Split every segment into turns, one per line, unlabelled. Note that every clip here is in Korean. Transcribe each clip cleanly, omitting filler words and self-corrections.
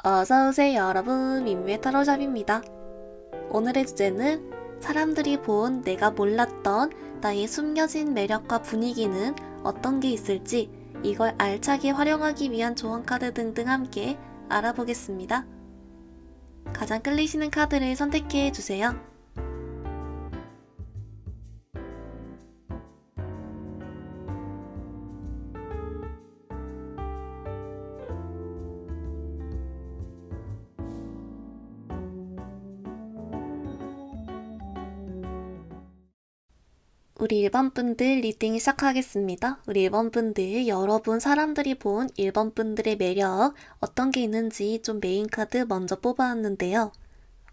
어서오세요 여러분, 민미의 타로샵입니다. 오늘의 주제는 사람들이 본 내가 몰랐던 나의 숨겨진 매력과 분위기는 어떤 게 있을지 이걸 알차게 활용하기 위한 조언 카드 등등 함께 알아보겠습니다. 가장 끌리시는 카드를 선택해 주세요. 우리 1번 분들 리딩 시작하겠습니다. 우리 1번 분들, 여러분 사람들이 본 1번 분들의 매력 어떤 게 있는지 좀 메인 카드 먼저 뽑아왔는데요.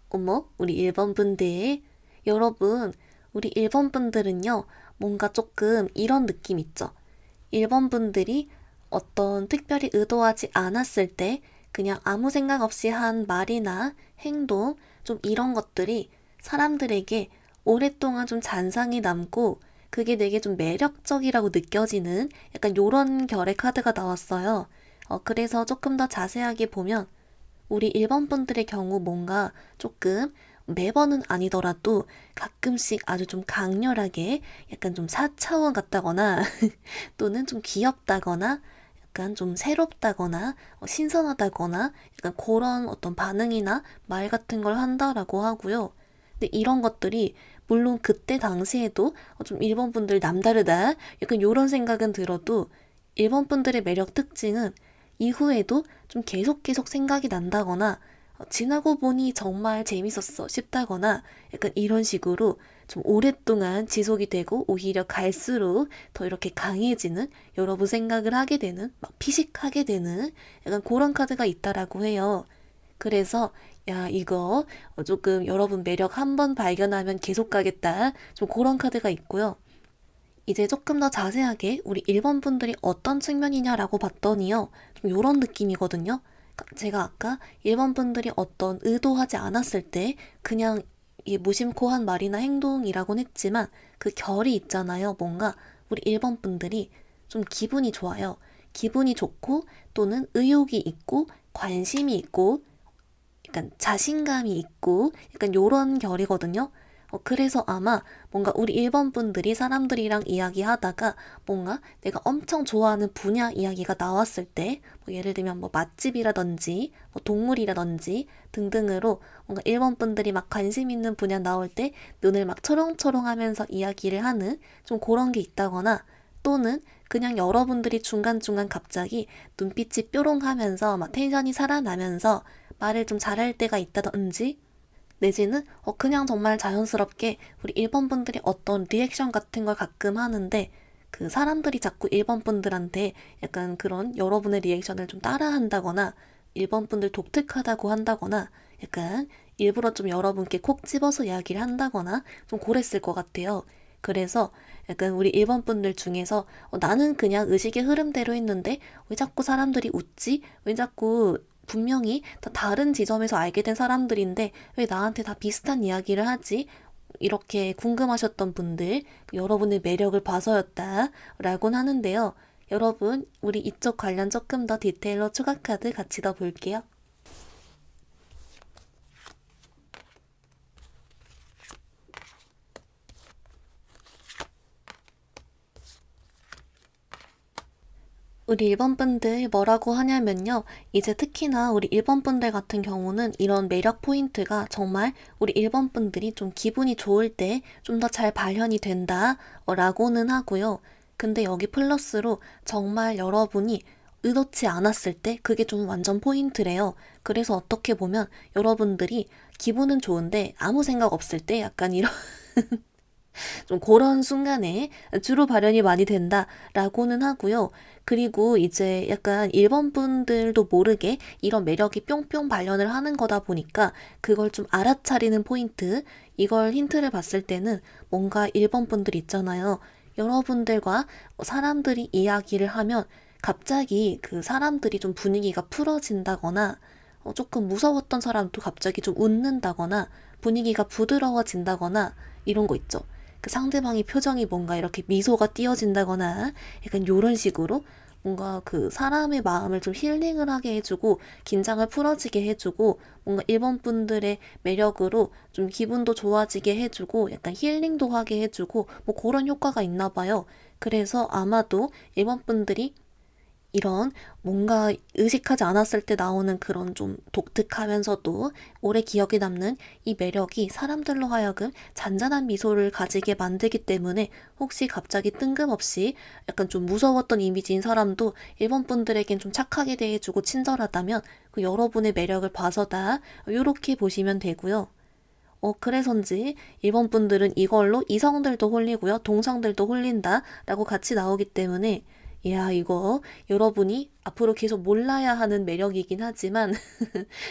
어머, 우리 1번 분들, 여러분, 우리 1번 분들은요, 뭔가 조금 이런 느낌 있죠? 1번 분들이 어떤 특별히 의도하지 않았을 때 그냥 아무 생각 없이 한 말이나 행동, 좀 이런 것들이 사람들에게 오랫동안 좀 잔상이 남고 그게 되게 좀 매력적이라고 느껴지는 약간 요런 결의 카드가 나왔어요. 그래서 조금 더 자세하게 보면 우리 1번 분들의 경우 뭔가 조금 매번은 아니더라도 가끔씩 아주 좀 강렬하게 약간 좀 4차원 같다거나 또는 좀 귀엽다거나 약간 좀 새롭다거나 신선하다거나 약간 그런 어떤 반응이나 말 같은 걸 한다라고 하고요. 근데 이런 것들이 물론 그때 당시에도 좀 일본 분들 남다르다 약간 이런 생각은 들어도 일본 분들의 매력 특징은 이후에도 좀 계속 생각이 난다거나 지나고 보니 정말 재밌었어 싶다거나 약간 이런 식으로 좀 오랫동안 지속이 되고 오히려 갈수록 더 이렇게 강해지는 여러분 생각을 하게 되는 막 피식하게 되는 약간 그런 카드가 있다라고 해요. 그래서 야 이거 조금 여러분 매력 한 번 발견하면 계속 가겠다 좀 그런 카드가 있고요. 이제 조금 더 자세하게 우리 1번 분들이 어떤 측면이냐라고 봤더니요. 좀 요런 느낌이거든요. 제가 아까 1번 분들이 어떤 의도하지 않았을 때 그냥 이 무심코 한 말이나 행동이라고는 했지만 그 결이 있잖아요. 뭔가 우리 1번 분들이 좀 기분이 좋아요. 기분이 좋고 또는 의욕이 있고 관심이 있고 약간 자신감이 있고 약간 요런 결이거든요. 그래서 아마 뭔가 우리 1번 분들이 사람들이랑 이야기하다가 뭔가 내가 엄청 좋아하는 분야 이야기가 나왔을 때, 뭐 예를 들면 뭐 맛집이라든지, 뭐 동물이라든지 등등으로 뭔가 1번 분들이 막 관심 있는 분야 나올 때 눈을 막 초롱초롱 하면서 이야기를 하는 좀 그런 게 있다거나 또는 그냥 여러분들이 중간중간 갑자기 눈빛이 뾰롱 하면서 막 텐션이 살아나면서 말을 좀 잘할 때가 있다든지 내지는 그냥 정말 자연스럽게 우리 1번 분들이 어떤 리액션 같은 걸 가끔 하는데 그 사람들이 자꾸 1번 분들한테 약간 그런 여러분의 리액션을 좀 따라한다거나 1번 분들 독특하다고 한다거나 약간 일부러 좀 여러분께 콕 집어서 이야기를 한다거나 좀 그랬을 것 같아요. 그래서 약간 우리 1번 분들 중에서 나는 그냥 의식의 흐름대로 했는데 왜 자꾸 사람들이 웃지? 왜 자꾸 분명히 다 다른 지점에서 알게 된 사람들인데 왜 나한테 다 비슷한 이야기를 하지? 이렇게 궁금하셨던 분들, 여러분의 매력을 봐서였다 라고는 하는데요. 여러분, 우리 이쪽 관련 조금 더 디테일로 추가 카드 같이 더 볼게요. 우리 일본 분들 뭐라고 하냐면요. 이제 특히나 우리 일본 분들 같은 경우는 이런 매력 포인트가 정말 우리 일본 분들이 좀 기분이 좋을 때 좀 더 잘 발현이 된다 라고는 하고요. 근데 여기 플러스로 정말 여러분이 의도치 않았을 때 그게 좀 완전 포인트래요. 그래서 어떻게 보면 여러분들이 기분은 좋은데 아무 생각 없을 때 약간 이런 좀 그런 순간에 주로 발현이 많이 된다라고는 하고요. 그리고 이제 약간 일본 분들도 모르게 이런 매력이 뿅뿅 발현을 하는 거다 보니까 그걸 좀 알아차리는 포인트, 이걸 힌트를 봤을 때는 뭔가 일본 분들 있잖아요. 여러분들과 사람들이 이야기를 하면 갑자기 그 사람들이 좀 분위기가 풀어진다거나 조금 무서웠던 사람도 갑자기 좀 웃는다거나 분위기가 부드러워진다거나 이런 거 있죠. 그 상대방의 표정이 뭔가 이렇게 미소가 띄어진다거나 약간 요런 식으로 뭔가 그 사람의 마음을 좀 힐링을 하게 해주고 긴장을 풀어지게 해주고 뭔가 일본 분들의 매력으로 좀 기분도 좋아지게 해주고 약간 힐링도 하게 해주고 뭐 그런 효과가 있나 봐요. 그래서 아마도 일본 분들이 이런 뭔가 의식하지 않았을 때 나오는 그런 좀 독특하면서도 오래 기억에 남는 이 매력이 사람들로 하여금 잔잔한 미소를 가지게 만들기 때문에 혹시 갑자기 뜬금없이 약간 좀 무서웠던 이미지인 사람도 일본 분들에겐 좀 착하게 대해주고 친절하다면 그 여러분의 매력을 봐서다 이렇게 보시면 되고요. 그래서인지 일본 분들은 이걸로 이성들도 홀리고요. 동성들도 홀린다라고 같이 나오기 때문에 야, 이거 여러분이 앞으로 계속 몰라야 하는 매력이긴 하지만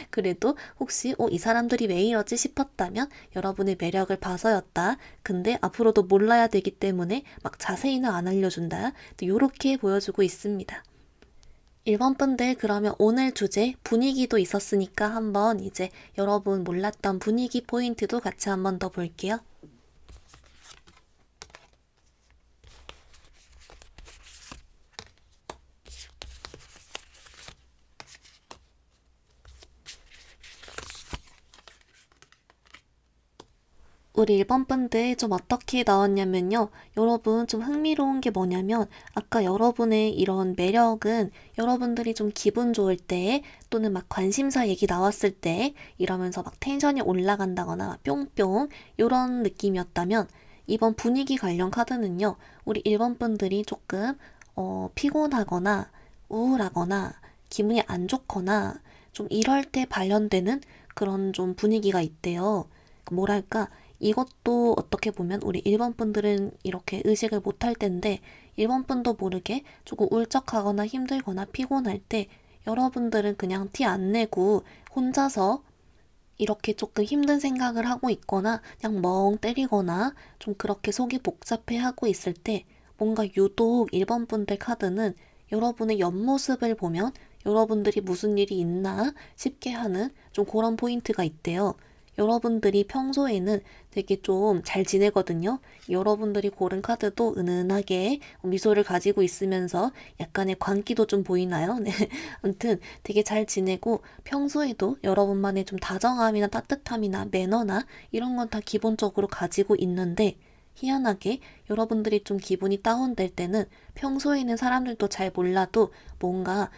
그래도 혹시 이 사람들이 왜 이러지 싶었다면 여러분의 매력을 봐서였다. 근데 앞으로도 몰라야 되기 때문에 막 자세히는 안 알려준다. 또 요렇게 보여주고 있습니다. 1번 분들 그러면 오늘 주제 분위기도 있었으니까 한번 이제 여러분 몰랐던 분위기 포인트도 같이 한번 더 볼게요. 우리 1번 분들 좀 어떻게 나왔냐면요. 여러분 좀 흥미로운 게 뭐냐면 아까 여러분의 이런 매력은 여러분들이 좀 기분 좋을 때 또는 막 관심사 얘기 나왔을 때 이러면서 막 텐션이 올라간다거나 막 뿅뿅 이런 느낌이었다면 이번 분위기 관련 카드는요. 우리 1번 분들이 조금 피곤하거나 우울하거나 기분이 안 좋거나 좀 이럴 때 발현되는 그런 좀 분위기가 있대요. 뭐랄까 이것도 어떻게 보면 우리 일본 분들은 이렇게 의식을 못할 텐데 일본 분도 모르게 조금 울적하거나 힘들거나 피곤할 때 여러분들은 그냥 티 안 내고 혼자서 이렇게 조금 힘든 생각을 하고 있거나 그냥 멍 때리거나 좀 그렇게 속이 복잡해 하고 있을 때 뭔가 유독 일본 분들 카드는 여러분의 옆모습을 보면 여러분들이 무슨 일이 있나 싶게 하는 좀 그런 포인트가 있대요. 여러분들이 평소에는 되게 좀 잘 지내거든요. 여러분들이 고른 카드도 은은하게 미소를 가지고 있으면서 약간의 광기도 좀 보이나요? 네. 아무튼 되게 잘 지내고 평소에도 여러분만의 좀 다정함이나 따뜻함이나 매너나 이런 건 다 기본적으로 가지고 있는데 희한하게 여러분들이 좀 기분이 다운될 때는 평소에는 사람들도 잘 몰라도 뭔가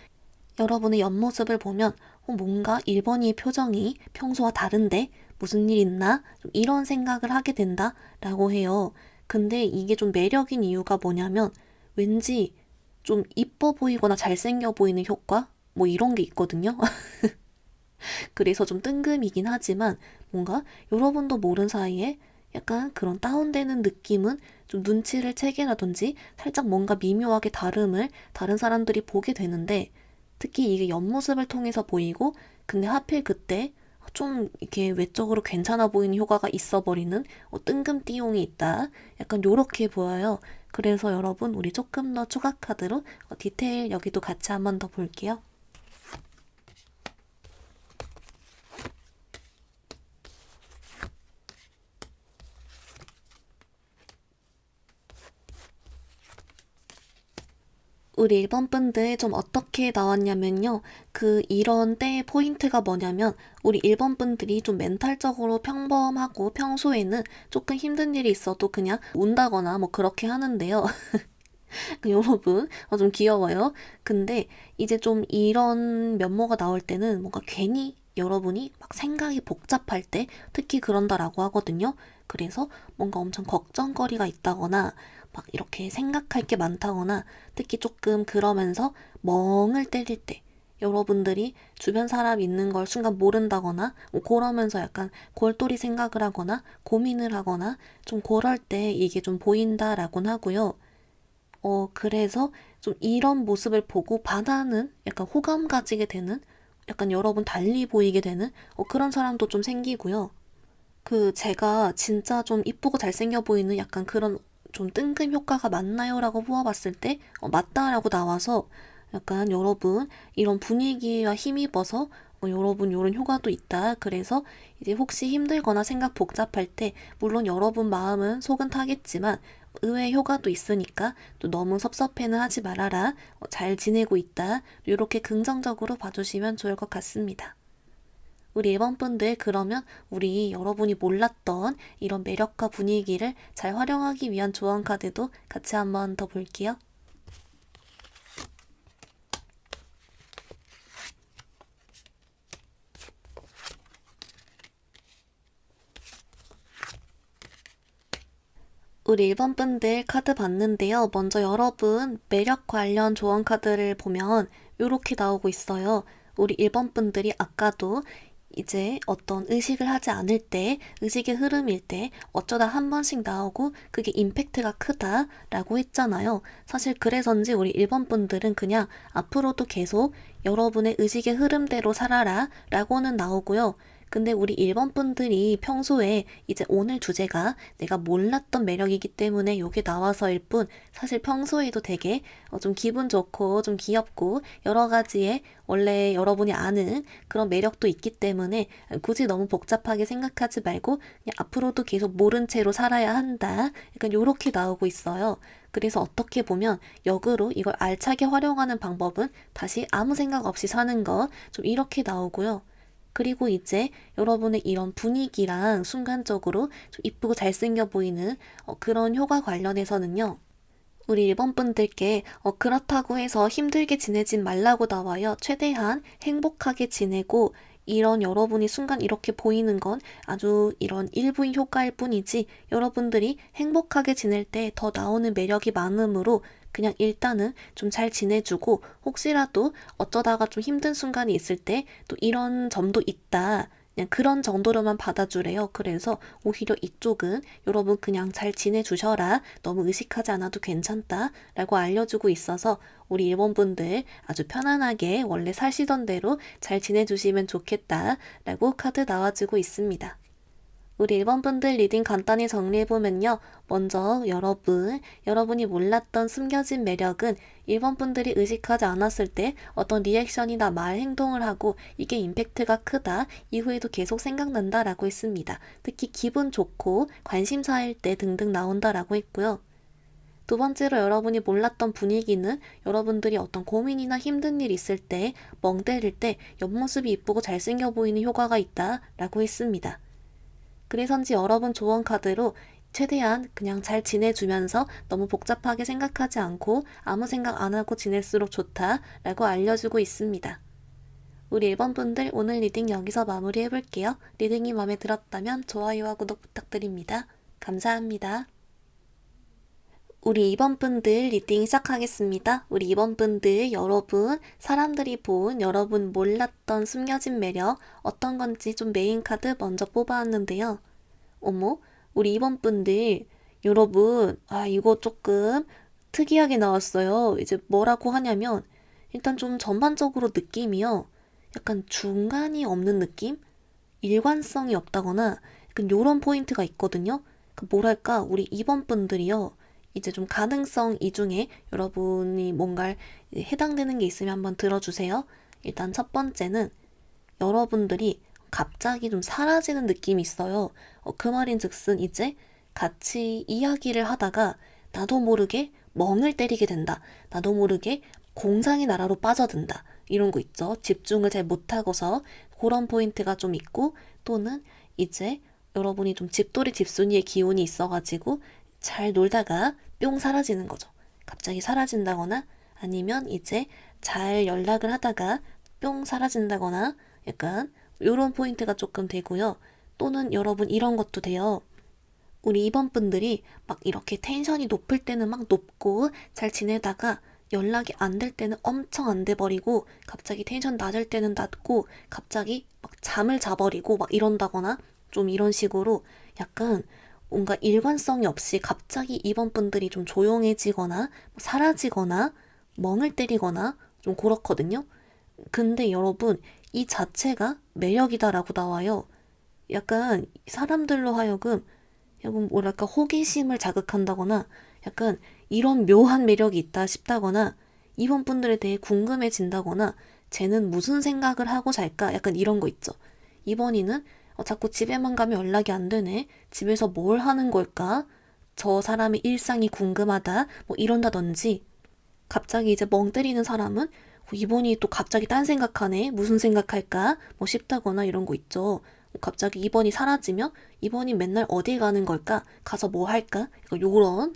여러분의 옆모습을 보면 뭔가 1번이의 표정이 평소와 다른데 무슨 일 있나? 좀 이런 생각을 하게 된다라고 해요. 근데 이게 좀 매력인 이유가 뭐냐면 왠지 좀 이뻐 보이거나 잘생겨 보이는 효과? 뭐 이런 게 있거든요. 그래서 좀 뜬금이긴 하지만 뭔가 여러분도 모른 사이에 약간 그런 다운되는 느낌은 좀 눈치를 채게라든지 살짝 뭔가 미묘하게 다름을 다른 사람들이 보게 되는데 특히 이게 옆모습을 통해서 보이고 근데 하필 그때 좀 이렇게 외적으로 괜찮아 보이는 효과가 있어 버리는 뜬금 띠용이 있다. 약간 요렇게 보여요. 그래서 여러분 우리 조금 더 추가 카드로 디테일 여기도 같이 한번 더 볼게요. 우리 1번 분들 좀 어떻게 나왔냐면요. 그 이런 때의 포인트가 뭐냐면 우리 1번 분들이 좀 멘탈적으로 평범하고 평소에는 조금 힘든 일이 있어도 그냥 운다거나 뭐 그렇게 하는데요. 여러분, 좀 귀여워요. 근데 이제 좀 이런 면모가 나올 때는 뭔가 괜히 여러분이 막 생각이 복잡할 때 특히 그런다라고 하거든요. 그래서 뭔가 엄청 걱정거리가 있다거나 막 이렇게 생각할 게 많다거나 특히 조금 그러면서 멍을 때릴 때 여러분들이 주변 사람 있는 걸 순간 모른다거나 뭐 그러면서 약간 골똘히 생각을 하거나 고민을 하거나 좀 그럴 때 이게 좀 보인다라곤 하고요. 그래서 좀 이런 모습을 보고 반하는 약간 호감 가지게 되는 약간 여러분 달리 보이게 되는 그런 사람도 좀 생기고요. 그 제가 진짜 좀 이쁘고 잘생겨 보이는 약간 그런 좀 뜬금 효과가 맞나요? 라고 물어봤을 때 맞다라고 나와서 약간 여러분 이런 분위기와 힘입어서 여러분 이런 효과도 있다. 그래서 이제 혹시 힘들거나 생각 복잡할 때 물론 여러분 마음은 속은 타겠지만 의외의 효과도 있으니까 또 너무 섭섭해는 하지 말아라. 잘 지내고 있다. 이렇게 긍정적으로 봐주시면 좋을 것 같습니다. 우리 1번 분들 그러면 우리 여러분이 몰랐던 이런 매력과 분위기를 잘 활용하기 위한 조언 카드도 같이 한번 더 볼게요. 우리 1번 분들 카드 봤는데요. 먼저 여러분 매력 관련 조언 카드를 보면 이렇게 나오고 있어요. 우리 1번 분들이 아까도 이제 어떤 의식을 하지 않을 때, 의식의 흐름일 때 어쩌다 한 번씩 나오고 그게 임팩트가 크다라고 했잖아요. 사실 그래서인지 우리 1번 분들은 그냥 앞으로도 계속 여러분의 의식의 흐름대로 살아라 라고는 나오고요. 근데 우리 1번 분들이 평소에 이제 오늘 주제가 내가 몰랐던 매력이기 때문에 이게 나와서일 뿐 사실 평소에도 되게 좀 기분 좋고 좀 귀엽고 여러 가지의 원래 여러분이 아는 그런 매력도 있기 때문에 굳이 너무 복잡하게 생각하지 말고 그냥 앞으로도 계속 모른 채로 살아야 한다. 약간 요렇게 나오고 있어요. 그래서 어떻게 보면 역으로 이걸 알차게 활용하는 방법은 다시 아무 생각 없이 사는 거 좀 이렇게 나오고요. 그리고 이제 여러분의 이런 분위기랑 순간적으로 좀 이쁘고 잘생겨 보이는 그런 효과 관련해서는요. 우리 1번 분들께 그렇다고 해서 힘들게 지내진 말라고 나와요. 최대한 행복하게 지내고 이런 여러분이 순간 이렇게 보이는 건 아주 이런 일부인 효과일 뿐이지 여러분들이 행복하게 지낼 때 더 나오는 매력이 많으므로 그냥 일단은 좀 잘 지내주고 혹시라도 어쩌다가 좀 힘든 순간이 있을 때 또 이런 점도 있다. 그냥 그런 정도로만 받아주래요. 그래서 오히려 이쪽은 여러분 그냥 잘 지내주셔라. 너무 의식하지 않아도 괜찮다. 라고 알려주고 있어서 우리 일본 분들 아주 편안하게 원래 사시던 대로 잘 지내주시면 좋겠다. 라고 카드 나와주고 있습니다. 우리 1번 분들 리딩 간단히 정리해보면요. 먼저 여러분이 몰랐던 숨겨진 매력은 1번 분들이 의식하지 않았을 때 어떤 리액션이나 말, 행동을 하고 이게 임팩트가 크다, 이후에도 계속 생각난다 라고 했습니다. 특히 기분 좋고 관심사일 때 등등 나온다라고 했고요. 두 번째로 여러분이 몰랐던 분위기는 여러분들이 어떤 고민이나 힘든 일 있을 때 멍 때릴 때 옆모습이 이쁘고 잘생겨 보이는 효과가 있다 라고 했습니다. 그래서인지 여러분 조언 카드로 최대한 그냥 잘 지내주면서 너무 복잡하게 생각하지 않고 아무 생각 안 하고 지낼수록 좋다라고 알려주고 있습니다. 우리 1번 분들 오늘 리딩 여기서 마무리해볼게요. 리딩이 마음에 들었다면 좋아요와 구독 부탁드립니다. 감사합니다. 우리 2번 분들 리딩 시작하겠습니다. 우리 2번 분들 여러분, 사람들이 본 여러분 몰랐던 숨겨진 매력 어떤 건지 좀 메인 카드 먼저 뽑아왔는데요. 어머, 우리 2번 분들 여러분, 이거 조금 특이하게 나왔어요. 이제 뭐라고 하냐면 일단 좀 전반적으로 느낌이요. 약간 중간이 없는 느낌? 일관성이 없다거나 약간 요런 포인트가 있거든요. 뭐랄까, 우리 2번 분들이요. 이제 좀 가능성 이 중에 여러분이 뭔가 해당되는 게 있으면 한번 들어주세요. 일단 첫 번째는 여러분들이 갑자기 좀 사라지는 느낌이 있어요. 그 말인 즉슨 이제 같이 이야기를 하다가 나도 모르게 멍을 때리게 된다. 나도 모르게 공상의 나라로 빠져든다. 이런 거 있죠. 집중을 잘 못하고서 그런 포인트가 좀 있고 또는 이제 여러분이 좀 집돌이 집순이의 기운이 있어가지고 잘 놀다가 뿅 사라지는 거죠. 갑자기 사라진다거나 아니면 이제 잘 연락을 하다가 뿅 사라진다거나 약간 이런 포인트가 조금 되고요. 또는 여러분 이런 것도 돼요. 우리 2번 분들이 막 이렇게 텐션이 높을 때는 막 높고 잘 지내다가 연락이 안 될 때는 엄청 안 돼버리고 갑자기 텐션 낮을 때는 낮고 갑자기 막 잠을 자버리고 막 이런다거나 좀 이런 식으로 약간 뭔가 일관성이 없이 갑자기 2번 분들이 좀 조용해지거나 사라지거나 멍을 때리거나 좀 그렇거든요. 근데 여러분 이 자체가 매력이다라고 나와요. 약간 사람들로 하여금 약간 뭐랄까 호기심을 자극한다거나 약간 이런 묘한 매력이 있다 싶다거나 2번 분들에 대해 궁금해진다거나 쟤는 무슨 생각을 하고 잘까 약간 이런 거 있죠. 2번이는 자꾸 집에만 가면 연락이 안 되네. 집에서 뭘 하는 걸까? 저 사람의 일상이 궁금하다, 뭐 이런다든지, 갑자기 이제 멍 때리는 사람은 이번이 또 갑자기 딴 생각하네, 무슨 생각할까, 뭐 싶다거나 이런 거 있죠. 갑자기 이번이 사라지면 이번이 맨날 어디 가는 걸까? 가서 뭐 할까? 약간 요런.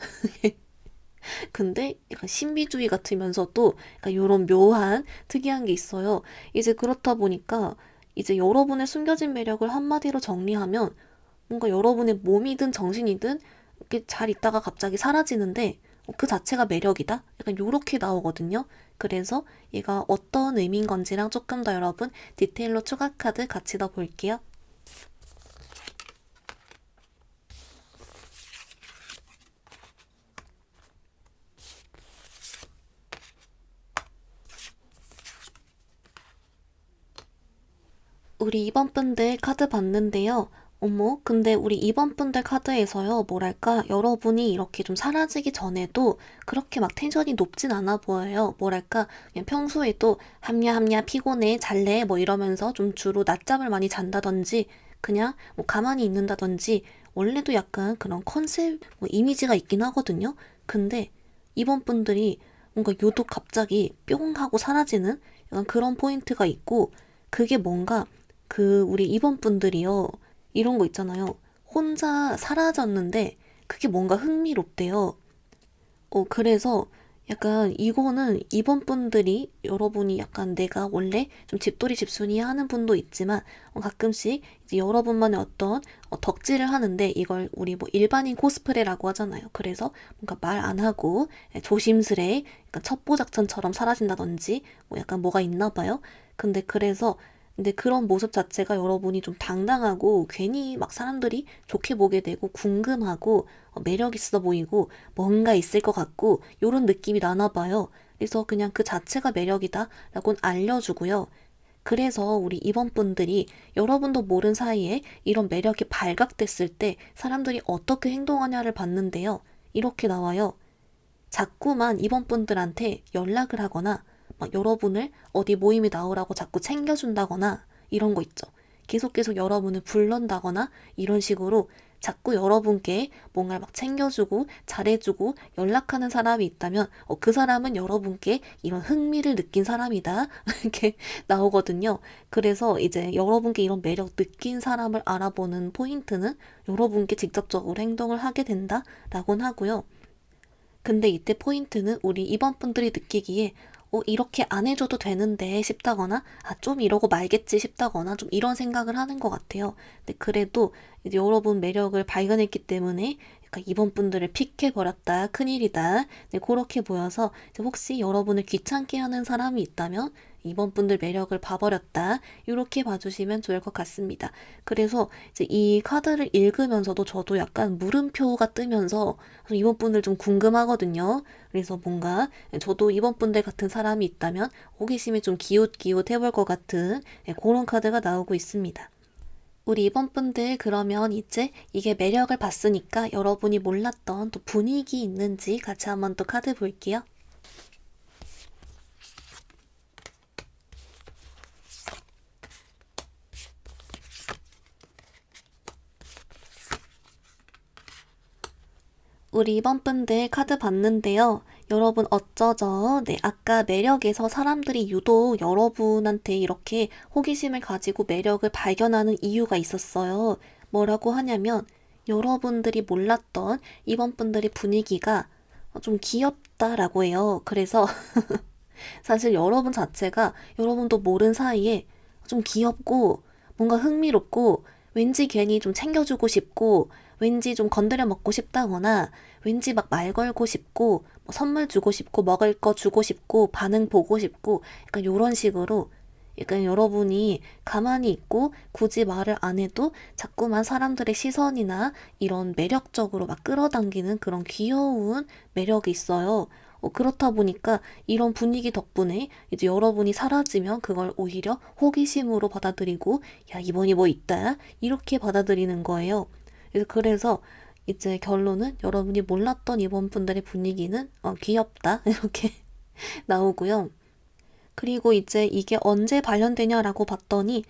근데 약간 신비주의 같으면서도 약간 요런 묘한 특이한 게 있어요. 이제 그렇다 보니까 이제 여러분의 숨겨진 매력을 한마디로 정리하면 뭔가 여러분의 몸이든 정신이든 이렇게 잘 있다가 갑자기 사라지는데 그 자체가 매력이다? 약간 요렇게 나오거든요. 그래서 얘가 어떤 의미인 건지랑 조금 더 여러분 디테일로 추가 카드 같이 더 볼게요. 우리 2번 분들 카드 봤는데요. 어머, 근데 우리 2번 분들 카드에서요, 뭐랄까, 여러분이 이렇게 좀 사라지기 전에도 그렇게 막 텐션이 높진 않아 보여요. 뭐랄까, 그냥 평소에도 함야, 함야, 피곤해, 잘래, 뭐 이러면서 좀 주로 낮잠을 많이 잔다든지, 그냥 뭐 가만히 있는다든지, 원래도 약간 그런 컨셉, 뭐 이미지가 있긴 하거든요. 근데 2번 분들이 뭔가 유독 갑자기 뿅 하고 사라지는 약간 그런 포인트가 있고, 그게 뭔가 우리 2번 분들이요. 이런 거 있잖아요. 혼자 사라졌는데 그게 뭔가 흥미롭대요. 그래서 약간 이거는 2번 분들이 여러분이 약간 내가 원래 좀 집돌이 집순이 하는 분도 있지만 가끔씩 이제 여러분만의 어떤 덕질을 하는데 이걸 우리 뭐 일반인 코스프레라고 하잖아요. 그래서 뭔가 말 안 하고 조심스레 약간 첩보 작전처럼 사라진다든지 뭐 약간 뭐가 있나 봐요. 근데 그런 모습 자체가 여러분이 좀 당당하고 괜히 막 사람들이 좋게 보게 되고 궁금하고 매력 있어 보이고 뭔가 있을 것 같고 요런 느낌이 나나 봐요. 그래서 그냥 그 자체가 매력이다 라고는 알려주고요. 그래서 우리 이번 분들이 여러분도 모른 사이에 이런 매력이 발각됐을 때 사람들이 어떻게 행동하냐를 봤는데요. 이렇게 나와요. 자꾸만 이번 분들한테 연락을 하거나 막 여러분을 어디 모임에 나오라고 자꾸 챙겨준다거나 이런 거 있죠. 계속 여러분을 불런다거나 이런 식으로 자꾸 여러분께 뭔가를 막 챙겨주고 잘해주고 연락하는 사람이 있다면 그 사람은 여러분께 이런 흥미를 느낀 사람이다. 이렇게 나오거든요. 그래서 이제 여러분께 이런 매력 느낀 사람을 알아보는 포인트는 여러분께 직접적으로 행동을 하게 된다라고는 하고요. 근데 이때 포인트는 우리 이번 분들이 느끼기에 이렇게 안 해줘도 되는데 싶다거나 좀 이러고 말겠지 싶다거나 좀 이런 생각을 하는 것 같아요. 근데 그래도 이제 여러분 매력을 발견했기 때문에 약간 이번 분들을 픽해버렸다. 큰일이다. 네, 그렇게 보여서 이제 혹시 여러분을 귀찮게 하는 사람이 있다면 이번 분들 매력을 봐버렸다. 이렇게 봐주시면 좋을 것 같습니다. 그래서 이제 이 카드를 읽으면서도 저도 약간 물음표가 뜨면서 이번 분들 좀 궁금하거든요. 그래서 뭔가 저도 이번 분들 같은 사람이 있다면 호기심이 좀 기웃기웃 해볼 것 같은 그런 카드가 나오고 있습니다. 우리 이번 분들 그러면 이제 이게 매력을 봤으니까 여러분이 몰랐던 또 분위기 있는지 같이 한번 또 카드 볼게요. 우리 이번 분들 카드 봤는데요. 여러분 어쩌죠? 네, 아까 매력에서 사람들이 유독 여러분한테 이렇게 호기심을 가지고 매력을 발견하는 이유가 있었어요. 뭐라고 하냐면 여러분들이 몰랐던 이번 분들의 분위기가 좀 귀엽다라고 해요. 그래서 사실 여러분 자체가 여러분도 모른 사이에 좀 귀엽고 뭔가 흥미롭고 왠지 괜히 좀 챙겨주고 싶고 왠지 좀 건드려 먹고 싶다거나 왠지 막 말 걸고 싶고 뭐 선물 주고 싶고 먹을 거 주고 싶고 반응 보고 싶고 약간 요런 식으로 약간 여러분이 가만히 있고 굳이 말을 안 해도 자꾸만 사람들의 시선이나 이런 매력적으로 막 끌어당기는 그런 귀여운 매력이 있어요. 그렇다 보니까 이런 분위기 덕분에 이제 여러분이 사라지면 그걸 오히려 호기심으로 받아들이고 야, 이번이 뭐 있다. 이렇게 받아들이는 거예요. 그래서 이제 결론은 여러분이 몰랐던 이번 분들의 분위기는 귀엽다. 이렇게 나오고요. 그리고 이제 이게 언제 발현되냐라고 봤더니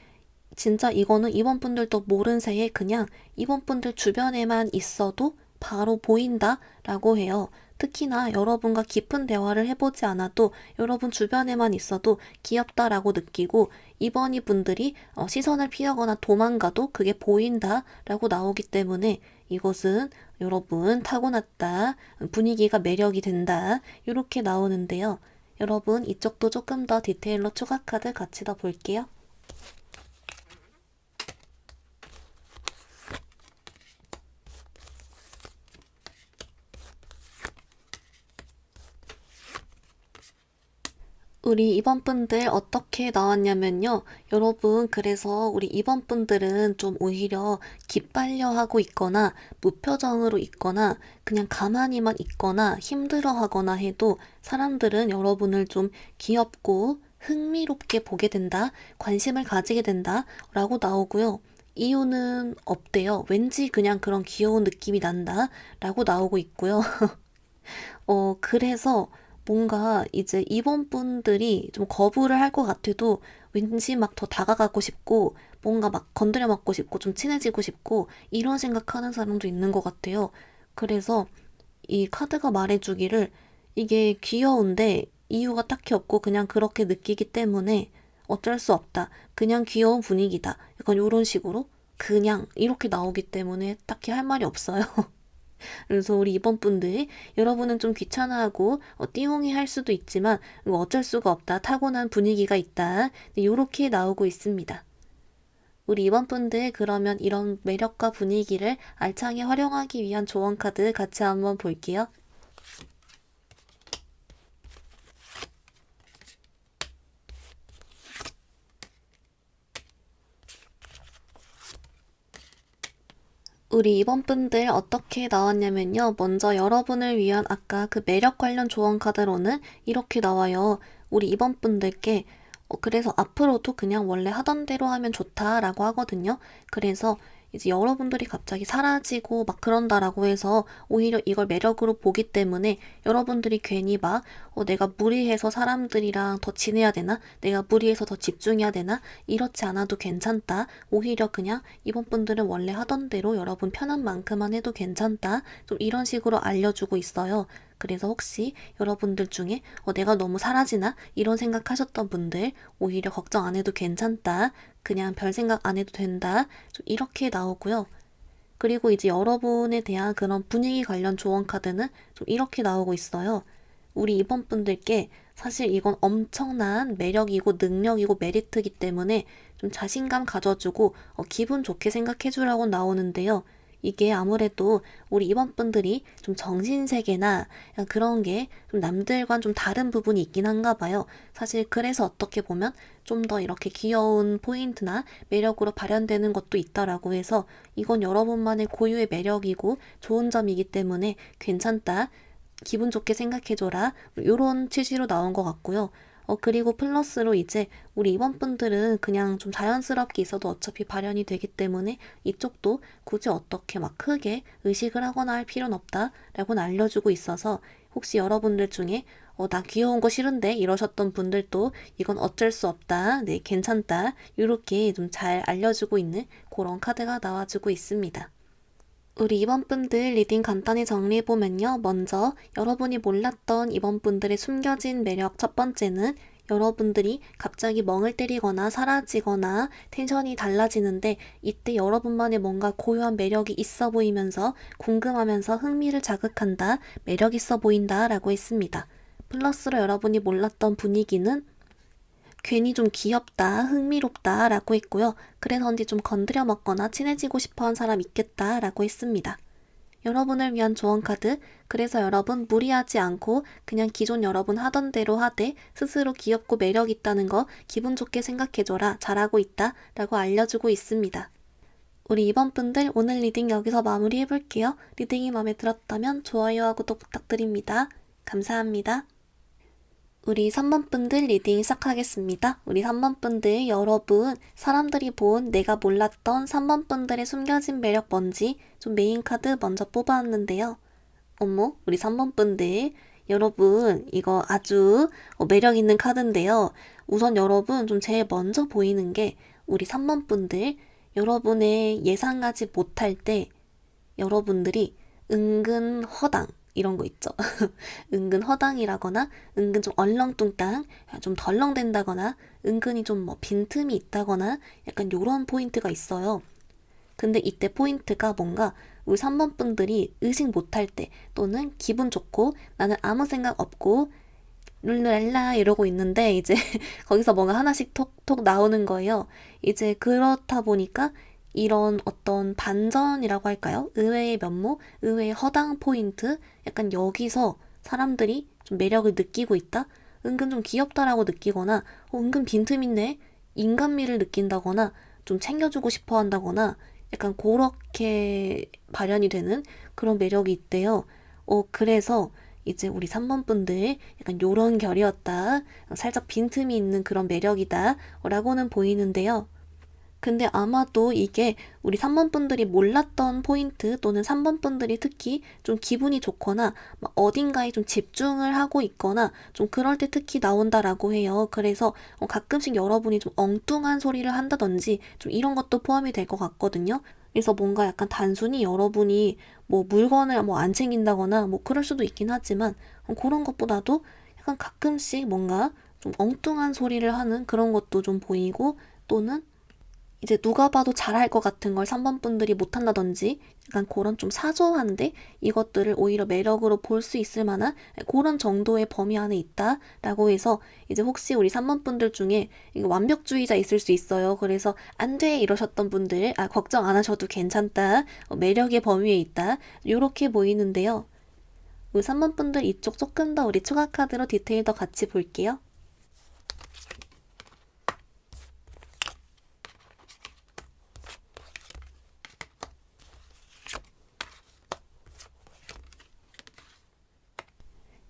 진짜 이거는 이번 분들도 모른 새에 그냥 이번 분들 주변에만 있어도 바로 보인다 라고 해요. 특히나 여러분과 깊은 대화를 해보지 않아도 여러분 주변에만 있어도 귀엽다라고 느끼고 이번이 분들이 시선을 피하거나 도망가도 그게 보인다라고 나오기 때문에 이것은 여러분 타고났다, 분위기가 매력이 된다 이렇게 나오는데요. 여러분 이쪽도 조금 더 디테일로 추가 카드 같이 더 볼게요. 우리 2번 분들 어떻게 나왔냐면요. 여러분, 그래서 우리 2번 분들은 좀 오히려 기빨려 하고 있거나 무표정으로 있거나 그냥 가만히만 있거나 힘들어 하거나 해도 사람들은 여러분을 좀 귀엽고 흥미롭게 보게 된다, 관심을 가지게 된다 라고 나오고요. 이유는 없대요. 왠지 그냥 그런 귀여운 느낌이 난다 라고 나오고 있고요. 그래서 뭔가 이제 이번 분들이 좀 거부를 할 것 같아도 왠지 막 더 다가가고 싶고 뭔가 막 건드려 맞고 싶고 좀 친해지고 싶고 이런 생각하는 사람도 있는 것 같아요. 그래서 이 카드가 말해주기를 이게 귀여운데 이유가 딱히 없고 그냥 그렇게 느끼기 때문에 어쩔 수 없다. 그냥 귀여운 분위기다. 약간 이런 식으로 그냥 이렇게 나오기 때문에 딱히 할 말이 없어요. 그래서 우리 이번 분들 여러분은 좀 귀찮아하고 띠용이 할 수도 있지만 이거 어쩔 수가 없다. 타고난 분위기가 있다. 이렇게 나오고 있습니다. 우리 이번 분들 그러면 이런 매력과 분위기를 알차게 활용하기 위한 조언 카드 같이 한번 볼게요. 우리 이번 분들 어떻게 나왔냐면요. 먼저 여러분을 위한 아까 그 매력 관련 조언 카드로는 이렇게 나와요. 우리 이번 분들께 그래서 앞으로도 그냥 원래 하던 대로 하면 좋다라고 하거든요. 그래서 이제 여러분들이 갑자기 사라지고 막 그런다라고 해서 오히려 이걸 매력으로 보기 때문에 여러분들이 괜히 막 내가 무리해서 사람들이랑 더 지내야 되나? 내가 무리해서 더 집중해야 되나? 이렇지 않아도 괜찮다. 오히려 그냥 이번 분들은 원래 하던 대로 여러분 편한 만큼만 해도 괜찮다. 좀 이런 식으로 알려주고 있어요. 그래서 혹시 여러분들 중에 내가 너무 사라지나? 이런 생각하셨던 분들 오히려 걱정 안 해도 괜찮다. 그냥 별 생각 안 해도 된다. 좀 이렇게 나오고요. 그리고 이제 여러분에 대한 그런 분위기 관련 조언 카드는 좀 이렇게 나오고 있어요. 우리 이번 분들께 사실 이건 엄청난 매력이고 능력이고 메리트이기 때문에 좀 자신감 가져주고 기분 좋게 생각해주라고 나오는데요. 이게 아무래도 우리 이번 분들이 좀 정신세계나 그런 게 좀 남들과는 좀 다른 부분이 있긴 한가 봐요. 사실 그래서 어떻게 보면 좀 더 이렇게 귀여운 포인트나 매력으로 발현되는 것도 있다라고 해서 이건 여러분만의 고유의 매력이고 좋은 점이기 때문에 괜찮다. 기분 좋게 생각해줘라. 요런 취지로 나온 것 같고요. 그리고 플러스로 이제 우리 이번 분들은 그냥 좀 자연스럽게 있어도 어차피 발현이 되기 때문에 이쪽도 굳이 어떻게 막 크게 의식을 하거나 할 필요는 없다라고는 알려주고 있어서 혹시 여러분들 중에 나 귀여운 거 싫은데 이러셨던 분들도 이건 어쩔 수 없다. 네, 괜찮다. 이렇게 좀 잘 알려주고 있는 그런 카드가 나와주고 있습니다. 우리 이번 분들 리딩 간단히 정리해보면요. 먼저 여러분이 몰랐던 이번 분들의 숨겨진 매력 첫 번째는 여러분들이 갑자기 멍을 때리거나 사라지거나 텐션이 달라지는데 이때 여러분만의 뭔가 고유한 매력이 있어 보이면서 궁금하면서 흥미를 자극한다, 매력 있어 보인다 라고 했습니다. 플러스로 여러분이 몰랐던 분위기는 괜히 좀 귀엽다, 흥미롭다 라고 했고요. 그래서인지 좀 건드려 먹거나 친해지고 싶어한 사람 있겠다 라고 했습니다. 여러분을 위한 조언 카드, 그래서 여러분 무리하지 않고 그냥 기존 여러분 하던 대로 하되 스스로 귀엽고 매력 있다는 거 기분 좋게 생각해줘라, 잘하고 있다 라고 알려주고 있습니다. 우리 이번 분들 오늘 리딩 여기서 마무리해볼게요. 리딩이 마음에 들었다면 좋아요와 구독 부탁드립니다. 감사합니다. 우리 3번 분들 리딩 시작하겠습니다. 우리 3번 분들 여러분 사람들이 본 내가 몰랐던 3번 분들의 숨겨진 매력 뭔지 좀 메인 카드 먼저 뽑아왔는데요. 어머 우리 3번 분들 여러분 이거 아주 매력 있는 카드인데요. 우선 여러분 좀 제일 먼저 보이는 게 우리 3번 분들 여러분의 예상하지 못할 때 여러분들이 은근 허당 이런 거 있죠. 은근 허당이라거나 은근 좀 얼렁뚱땅, 좀 덜렁댄다거나 은근히 좀 뭐 빈틈이 있다거나 약간 요런 포인트가 있어요. 근데 이때 포인트가 뭔가 우리 3번 분들이 의식 못할 때 또는 기분 좋고 나는 아무 생각 없고 룰루랄라 이러고 있는데 이제 거기서 뭔가 하나씩 톡톡 나오는 거예요. 이제 그렇다 보니까 이런 어떤 반전이라고 할까요? 의외의 면모, 의외의 허당 포인트, 약간 여기서 사람들이 좀 매력을 느끼고 있다? 은근 좀 귀엽다라고 느끼거나, 은근 빈틈 있네? 인간미를 느낀다거나, 좀 챙겨주고 싶어 한다거나, 약간 그렇게 발현이 되는 그런 매력이 있대요. 그래서 이제 우리 3번 분들 약간 요런 결이었다. 살짝 빈틈이 있는 그런 매력이다. 라고는 보이는데요. 근데 아마도 이게 우리 3번 분들이 몰랐던 포인트 또는 3번 분들이 특히 좀 기분이 좋거나 막 어딘가에 좀 집중을 하고 있거나 좀 그럴 때 특히 나온다라고 해요. 그래서 가끔씩 여러분이 좀 엉뚱한 소리를 한다든지 좀 이런 것도 포함이 될 것 같거든요. 그래서 뭔가 약간 단순히 여러분이 뭐 물건을 뭐 안 챙긴다거나 뭐 그럴 수도 있긴 하지만 그런 것보다도 약간 가끔씩 뭔가 좀 엉뚱한 소리를 하는 그런 것도 좀 보이고 또는 이제 누가 봐도 잘할 것 같은 걸 3번 분들이 못한다든지 약간 그런 좀 사소한데 이것들을 오히려 매력으로 볼 수 있을 만한 그런 정도의 범위 안에 있다라고 해서 이제 혹시 우리 3번 분들 중에 이거 완벽주의자 있을 수 있어요. 그래서 안 돼 이러셨던 분들 걱정 안 하셔도 괜찮다. 매력의 범위에 있다. 이렇게 보이는데요. 우리 3번 분들 이쪽 조금 더 우리 추가 카드로 디테일 더 같이 볼게요.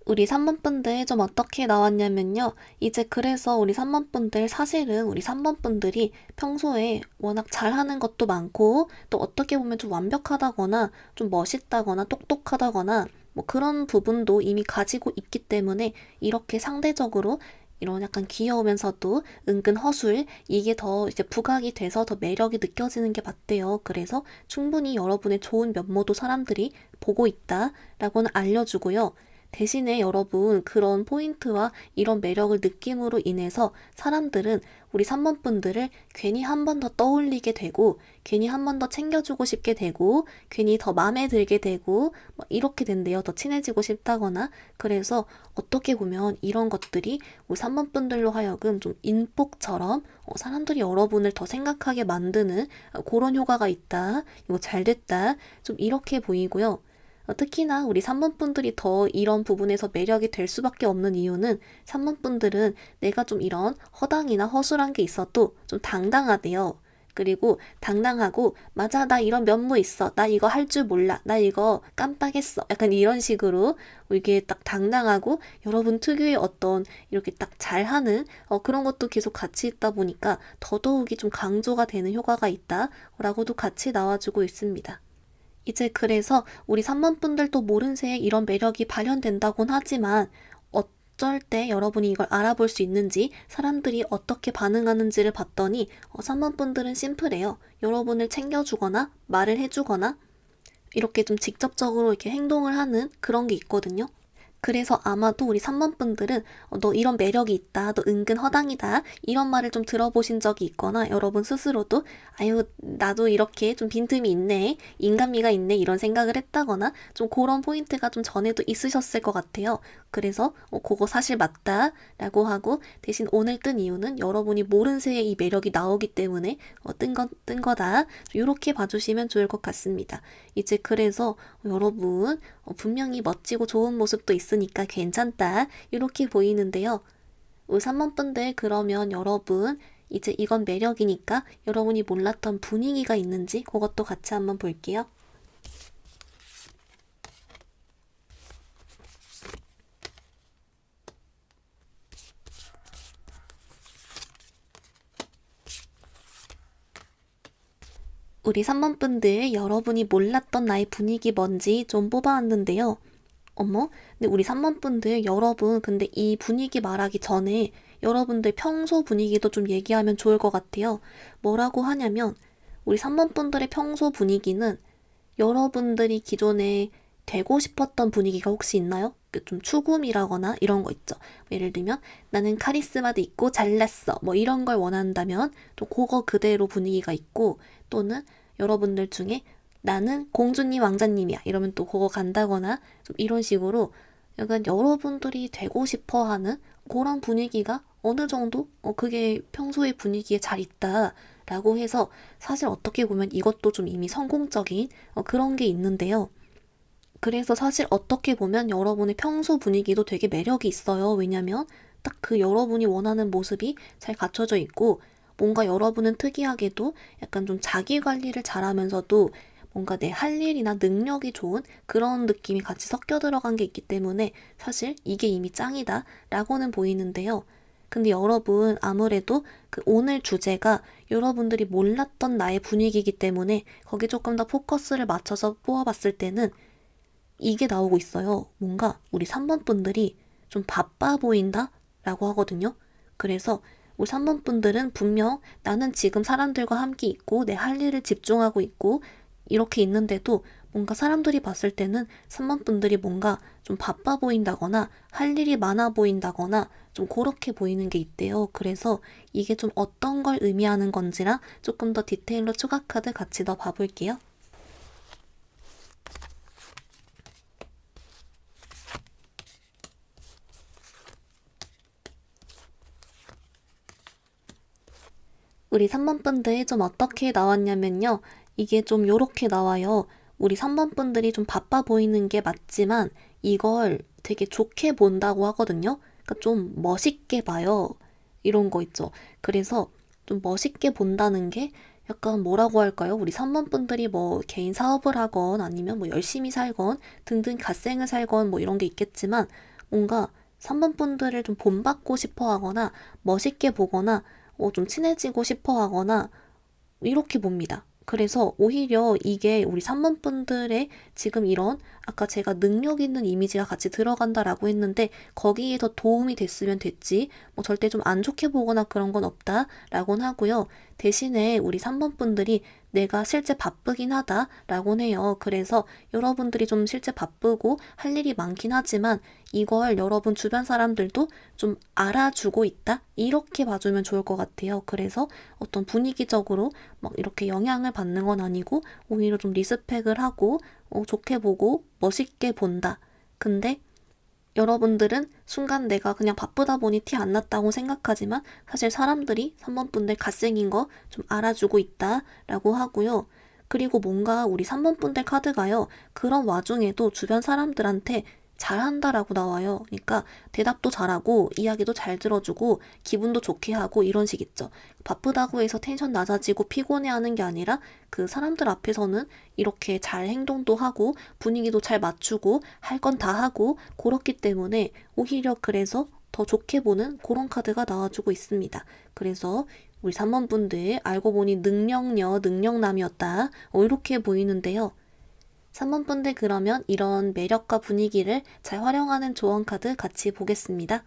우리 3번 분들 좀 어떻게 나왔냐면요. 이제 그래서 우리 3번 분들 사실은 우리 3번 분들이 평소에 워낙 잘하는 것도 많고 또 어떻게 보면 좀 완벽하다거나 좀 멋있다거나 똑똑하다거나 뭐 그런 부분도 이미 가지고 있기 때문에 이렇게 상대적으로 이런 약간 귀여우면서도 은근 허술 이게 더 이제 부각이 돼서 더 매력이 느껴지는 게 맞대요. 그래서 충분히 여러분의 좋은 면모도 사람들이 보고 있다라고는 알려주고요. 대신에 여러분 그런 포인트와 이런 매력을 느낌으로 인해서 사람들은 우리 3번 분들을 괜히 한 번 더 떠올리게 되고 괜히 한 번 더 챙겨주고 싶게 되고 괜히 더 마음에 들게 되고 이렇게 된대요. 더 친해지고 싶다거나 그래서 어떻게 보면 이런 것들이 우리 3번 분들로 하여금 좀 인복처럼 사람들이 여러분을 더 생각하게 만드는 그런 효과가 있다. 이거 잘 됐다. 좀 이렇게 보이고요. 특히나 우리 3번 분들이 더 이런 부분에서 매력이 될 수밖에 없는 이유는 3번 분들은 내가 좀 이런 허당이나 허술한 게 있어도 좀 당당하대요. 그리고 당당하고 맞아 나 이런 면모 있어 나 이거 할 줄 몰라 나 이거 깜빡했어 약간 이런 식으로 이게 딱 당당하고 여러분 특유의 어떤 이렇게 딱 잘하는 그런 것도 계속 같이 있다 보니까 더더욱이 좀 강조가 되는 효과가 있다라고도 같이 나와주고 있습니다. 이제 그래서 우리 3번 분들도 모른 새에 이런 매력이 발현된다곤 하지만 어쩔 때 여러분이 이걸 알아볼 수 있는지 사람들이 어떻게 반응하는지를 봤더니 3번 분들은 심플해요. 여러분을 챙겨주거나 말을 해주거나 이렇게 좀 직접적으로 이렇게 행동을 하는 그런 게 있거든요. 그래서 아마도 우리 3번 분들은 너 이런 매력이 있다. 너 은근 허당이다. 이런 말을 좀 들어보신 적이 있거나 여러분 스스로도 아유 나도 이렇게 좀 빈틈이 있네. 인간미가 있네. 이런 생각을 했다거나 좀 그런 포인트가 좀 전에도 있으셨을 것 같아요. 그래서 그거 사실 맞다. 라고 하고 대신 오늘 뜬 이유는 여러분이 모른 새에 이 매력이 나오기 때문에 뜬 거다. 이렇게 봐주시면 좋을 것 같습니다. 이제 그래서 여러분 분명히 멋지고 좋은 모습도 있으니까 괜찮다. 이렇게 보이는데요. 우리 3번 분들 그러면 여러분 이제 이건 매력이니까 여러분이 몰랐던 분위기가 있는지 그것도 같이 한번 볼게요. 우리 3번 분들 여러분이 몰랐던 나의 분위기 뭔지 좀 뽑아왔는데요. 어머? 근데 우리 3번 분들 여러분 근데 이 분위기 말하기 전에 여러분들 평소 분위기도 좀 얘기하면 좋을 것 같아요. 뭐라고 하냐면 우리 3번 분들의 평소 분위기는 여러분들이 기존에 되고 싶었던 분위기가 혹시 있나요? 좀 추구미라거나 이런 거 있죠. 예를 들면 나는 카리스마도 있고 잘났어 뭐 이런 걸 원한다면 또 그거 그대로 분위기가 있고, 또는 여러분들 중에 나는 공주님 왕자님이야 이러면 또 그거 간다거나 좀 이런 식으로 약간 여러분들이 되고 싶어 하는 그런 분위기가 어느 정도 그게 평소의 분위기에 잘 있다라고 해서 사실 어떻게 보면 이것도 좀 이미 성공적인 그런 게 있는데요. 그래서 사실 어떻게 보면 여러분의 평소 분위기도 되게 매력이 있어요. 왜냐면 딱 그 여러분이 원하는 모습이 잘 갖춰져 있고, 뭔가 여러분은 특이하게도 약간 좀 자기 관리를 잘하면서도 뭔가 내 할 일이나 능력이 좋은 그런 느낌이 같이 섞여 들어간 게 있기 때문에 사실 이게 이미 짱이다 라고는 보이는데요. 근데 여러분 아무래도 그 오늘 주제가 여러분들이 몰랐던 나의 분위기이기 때문에 거기 조금 더 포커스를 맞춰서 뽑아봤을 때는 이게 나오고 있어요. 뭔가 우리 3번 분들이 좀 바빠 보인다? 라고 하거든요. 그래서 우리 3번 분들은 분명 나는 지금 사람들과 함께 있고 내 할 일을 집중하고 있고 이렇게 있는데도 뭔가 사람들이 봤을 때는 3번 분들이 뭔가 좀 바빠 보인다거나 할 일이 많아 보인다거나 좀 그렇게 보이는 게 있대요. 그래서 이게 좀 어떤 걸 의미하는 건지랑 조금 더 디테일로 추가 카드 같이 더 봐볼게요. 우리 3번 분들 좀 어떻게 나왔냐면요. 이게 좀 요렇게 나와요. 우리 3번 분들이 좀 바빠 보이는 게 맞지만 이걸 되게 좋게 본다고 하거든요. 그러니까 좀 멋있게 봐요. 이런 거 있죠. 그래서 좀 멋있게 본다는 게 약간 뭐라고 할까요? 우리 3번 분들이 뭐 개인 사업을 하건 아니면 뭐 열심히 살건 등등 갓생을 살건 뭐 이런 게 있겠지만, 뭔가 3번 분들을 좀 본받고 싶어 하거나 멋있게 보거나 좀 친해지고 싶어 하거나 이렇게 봅니다. 그래서 오히려 이게 우리 3번 분들의 지금 이런 아까 제가 능력 있는 이미지가 같이 들어간다라고 했는데 거기에 더 도움이 됐으면 됐지, 뭐 절대 좀 안 좋게 보거나 그런 건 없다라고는 하고요. 대신에 우리 3번 분들이 내가 실제 바쁘긴 하다라고 해요. 그래서 여러분들이 좀 실제 바쁘고 할 일이 많긴 하지만 이걸 여러분 주변 사람들도 좀 알아주고 있다? 이렇게 봐주면 좋을 것 같아요. 그래서 어떤 분위기적으로 막 이렇게 영향을 받는 건 아니고 오히려 좀 리스펙을 하고 좋게 보고 멋있게 본다. 근데 여러분들은 순간 내가 그냥 바쁘다 보니 티 안 났다고 생각하지만 사실 사람들이 3번 분들 갓생인 거 좀 알아주고 있다라고 하고요. 그리고 뭔가 우리 3번 분들 카드가요. 그런 와중에도 주변 사람들한테 잘한다라고 나와요. 그러니까 대답도 잘하고 이야기도 잘 들어주고 기분도 좋게 하고 이런 식 있죠. 바쁘다고 해서 텐션 낮아지고 피곤해하는 게 아니라 그 사람들 앞에서는 이렇게 잘 행동도 하고 분위기도 잘 맞추고 할 건 다 하고 그렇기 때문에 오히려 그래서 더 좋게 보는 그런 카드가 나와주고 있습니다. 그래서 우리 3번 분들 알고 보니 능력녀, 능력남이었다. 이렇게 보이는데요. 3번 분들 그러면 이런 매력과 분위기를 잘 활용하는 조언 카드 같이 보겠습니다.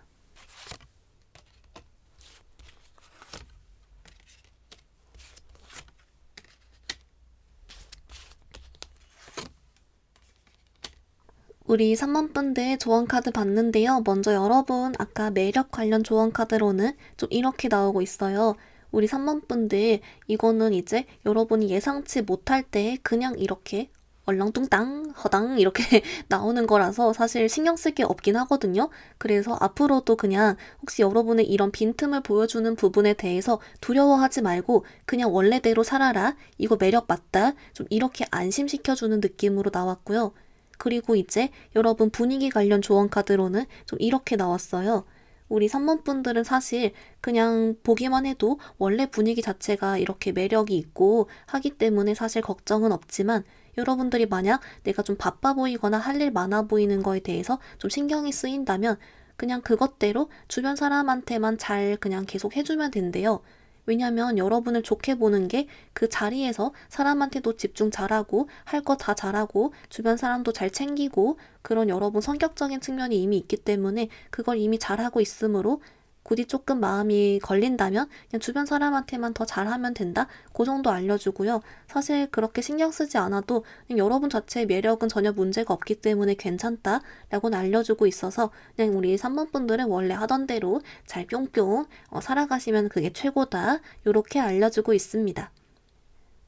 우리 3번 분들 조언 카드 봤는데요. 먼저 여러분 아까 매력 관련 조언 카드로는 좀 이렇게 나오고 있어요. 우리 3번 분들 이거는 이제 여러분이 예상치 못할 때 그냥 이렇게 얼렁뚱땅 허당 이렇게 나오는 거라서 사실 신경 쓸 게 없긴 하거든요. 그래서 앞으로도 그냥 혹시 여러분의 이런 빈틈을 보여주는 부분에 대해서 두려워하지 말고 그냥 원래대로 살아라. 이거 매력 맞다. 좀 이렇게 안심시켜주는 느낌으로 나왔고요. 그리고 이제 여러분 분위기 관련 조언 카드로는 좀 이렇게 나왔어요. 우리 3번 분들은 사실 그냥 보기만 해도 원래 분위기 자체가 이렇게 매력이 있고 하기 때문에 사실 걱정은 없지만, 여러분들이 만약 내가 좀 바빠 보이거나 할 일 많아 보이는 거에 대해서 좀 신경이 쓰인다면 그냥 그것대로 주변 사람한테만 잘 그냥 계속 해주면 된대요. 왜냐면 여러분을 좋게 보는 게 그 자리에서 사람한테도 집중 잘하고 할 거 다 잘하고 주변 사람도 잘 챙기고 그런 여러분 성격적인 측면이 이미 있기 때문에 그걸 이미 잘하고 있으므로 굳이 조금 마음이 걸린다면 그냥 주변 사람한테만 더 잘하면 된다. 그 정도 알려주고요. 사실 그렇게 신경 쓰지 않아도 그냥 여러분 자체의 매력은 전혀 문제가 없기 때문에 괜찮다라고는 알려주고 있어서 그냥 우리 3번 분들은 원래 하던 대로 잘 뿅뿅 살아가시면 그게 최고다. 요렇게 알려주고 있습니다.